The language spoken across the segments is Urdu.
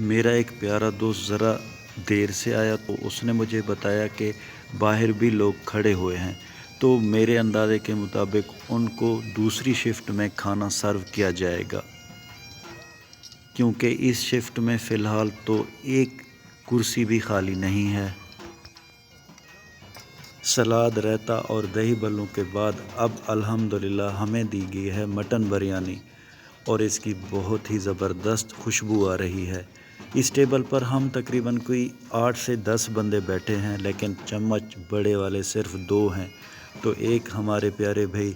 میرا ایک پیارا دوست ذرا دیر سے آیا تو اس نے مجھے بتایا کہ باہر بھی لوگ کھڑے ہوئے ہیں، تو میرے اندازے کے مطابق ان کو دوسری شفٹ میں کھانا سرو کیا جائے گا، کیونکہ اس شفٹ میں فی الحال تو ایک کرسی بھی خالی نہیں ہے۔ سلاد، رائتا اور دہی بھلوں کے بعد اب الحمدللہ ہمیں دی گئی ہے مٹن بریانی، اور اس کی بہت ہی زبردست خوشبو آ رہی ہے۔ اس ٹیبل پر ہم تقریباً کوئی 8 سے 10 بندے بیٹھے ہیں، لیکن چمچ بڑے والے صرف 2 ہیں، تو ایک ہمارے پیارے بھائی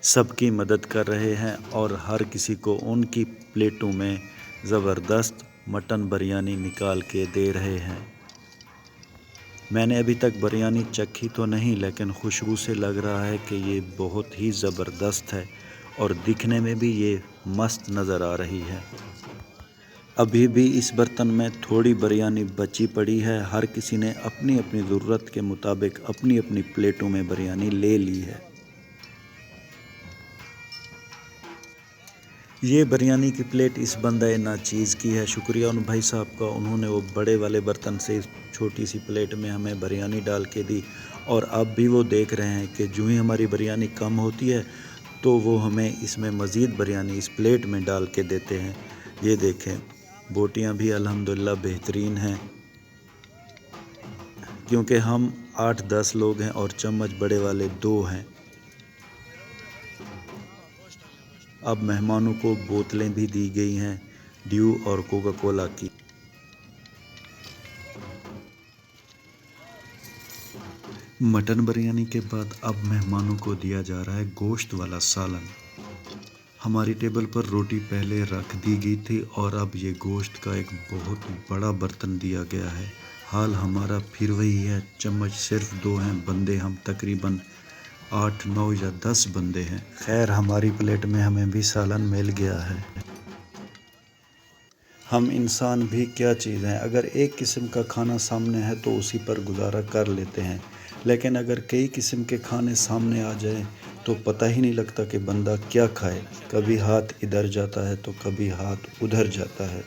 سب کی مدد کر رہے ہیں اور ہر کسی کو ان کی پلیٹوں میں زبردست مٹن بریانی نکال کے دے رہے ہیں۔ میں نے ابھی تک بریانی چکھی تو نہیں، لیکن خوشبو سے لگ رہا ہے کہ یہ بہت ہی زبردست ہے اور دکھنے میں بھی یہ مست نظر آ رہی ہے۔ ابھی بھی اس برتن میں تھوڑی بریانی بچی پڑی ہے، ہر کسی نے اپنی اپنی ضرورت کے مطابق اپنی اپنی پلیٹوں میں بریانی لے لی ہے۔ یہ بریانی کی پلیٹ اس بندہ ناچیز کی ہے، شکریہ ان بھائی صاحب کا، انہوں نے وہ بڑے والے برتن سے چھوٹی سی پلیٹ میں ہمیں بریانی ڈال کے دی، اور اب بھی وہ دیکھ رہے ہیں کہ جو ہی ہماری بریانی کم ہوتی ہے تو وہ ہمیں اس میں مزید بریانی اس پلیٹ میں ڈال کے دیتے ہیں۔ یہ دیکھیں، بوٹیاں بھی الحمدللہ بہترین ہیں، کیونکہ ہم 8-10 لوگ ہیں اور چمچ بڑے والے 2 ہیں۔ اب مہمانوں کو بوتلیں بھی دی گئی ہیں ڈیو اور کوکا کولا کی۔ مٹن بریانی کے بعد اب مہمانوں کو دیا جا رہا ہے گوشت والا سالن۔ ہماری ٹیبل پر روٹی پہلے رکھ دی گئی تھی اور اب یہ گوشت کا ایک بہت بڑا برتن دیا گیا ہے۔ حال ہمارا پھر وہی ہے، چمچ صرف 2 ہیں، بندے ہم تقریباً 8, 9 یا 10 بندے ہیں۔ خیر، ہماری پلیٹ میں ہمیں بھی سالن مل گیا ہے۔ ہم انسان بھی کیا چیز ہیں، اگر ایک قسم کا کھانا سامنے ہے تو اسی پر گزارا کر لیتے ہیں، لیکن اگر کئی قسم کے کھانے سامنے آ جائیں تو پتہ ہی نہیں لگتا کہ بندہ کیا کھائے، کبھی ہاتھ ادھر جاتا ہے تو کبھی ہاتھ ادھر جاتا ہے۔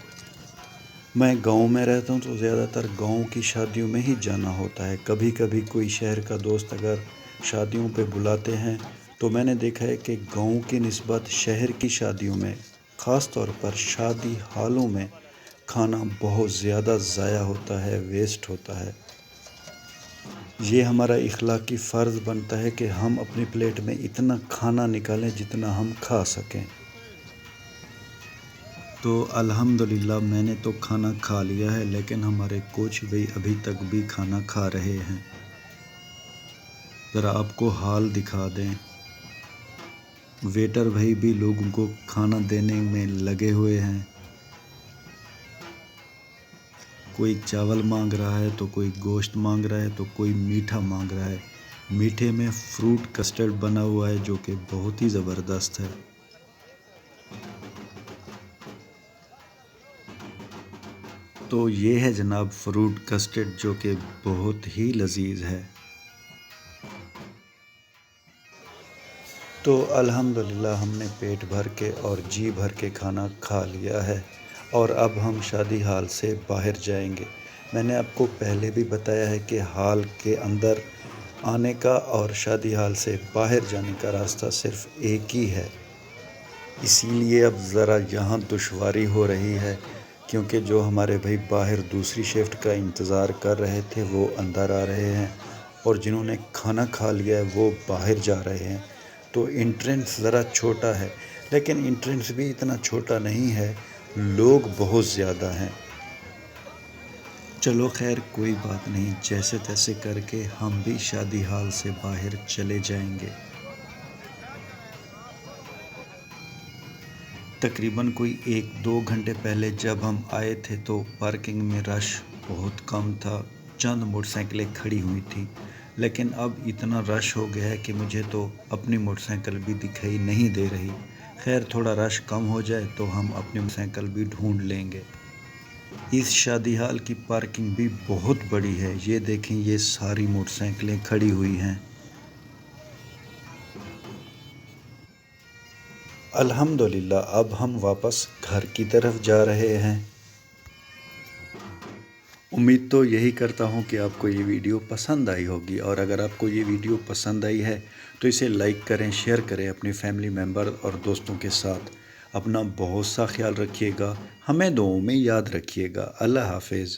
میں گاؤں میں رہتا ہوں تو زیادہ تر گاؤں کی شادیوں میں ہی جانا ہوتا ہے، کبھی کبھی کوئی شہر کا دوست اگر شادیوں پہ بلاتے ہیں تو میں نے دیکھا ہے کہ گاؤں کی نسبت شہر کی شادیوں میں، خاص طور پر شادی ہالوں میں، کھانا بہت زیادہ ضائع ہوتا ہے، ویسٹ ہوتا ہے۔ یہ ہمارا اخلاقی فرض بنتا ہے کہ ہم اپنی پلیٹ میں اتنا کھانا نکالیں جتنا ہم کھا سکیں۔ تو الحمدللہ میں نے تو کھانا کھا لیا ہے، لیکن ہمارے کوچ بھائی ابھی تک بھی کھانا کھا رہے ہیں۔ ذرا آپ کو حال دکھا دیں، ویٹر بھائی بھی لوگوں کو کھانا دینے میں لگے ہوئے ہیں، کوئی چاول مانگ رہا ہے تو کوئی گوشت مانگ رہا ہے تو کوئی میٹھا مانگ رہا ہے۔ میٹھے میں فروٹ کسٹرڈ بنا ہوا ہے جو کہ بہت ہی زبردست ہے۔ تو یہ ہے جناب فروٹ کسٹرڈ جو کہ بہت ہی لذیذ ہے۔ تو الحمدللہ ہم نے پیٹ بھر کے اور جی بھر کے کھانا کھا لیا ہے، اور اب ہم شادی ہال سے باہر جائیں گے۔ میں نے آپ کو پہلے بھی بتایا ہے کہ ہال کے اندر آنے کا اور شادی ہال سے باہر جانے کا راستہ صرف ایک ہی ہے، اسی لیے اب ذرا یہاں دشواری ہو رہی ہے، کیونکہ جو ہمارے بھائی باہر دوسری شفٹ کا انتظار کر رہے تھے وہ اندر آ رہے ہیں، اور جنہوں نے کھانا کھا لیا ہے وہ باہر جا رہے ہیں۔ تو انٹرنس ذرا چھوٹا ہے، لیکن انٹرنس بھی اتنا چھوٹا نہیں ہے، لوگ بہت زیادہ ہیں۔ چلو خیر، کوئی بات نہیں، جیسے تیسے کر کے ہم بھی شادی ہال سے باہر چلے جائیں گے۔ تقریباً کوئی 1-2 گھنٹے پہلے جب ہم آئے تھے تو پارکنگ میں رش بہت کم تھا، چند موٹر سائیکلیں کھڑی ہوئی تھیں، لیکن اب اتنا رش ہو گیا ہے کہ مجھے تو اپنی موٹر سائیکل بھی دکھائی نہیں دے رہی۔ خیر، تھوڑا رش کم ہو جائے تو ہم اپنی موٹر سائیکل بھی ڈھونڈ لیں گے۔ اس شادی ہال کی پارکنگ بھی بہت بڑی ہے، یہ دیکھیں، یہ ساری موٹر سائیکلیں کھڑی ہوئی ہیں۔ الحمدللہ اب ہم واپس گھر کی طرف جا رہے ہیں۔ امید تو یہی کرتا ہوں کہ آپ کو یہ ویڈیو پسند آئی ہوگی، اور اگر آپ کو یہ ویڈیو پسند آئی ہے تو اسے لائک کریں، شیئر کریں اپنے فیملی ممبر اور دوستوں کے ساتھ۔ اپنا بہت سا خیال رکھیے گا، ہمیں دعاؤں میں یاد رکھیے گا۔ اللہ حافظ۔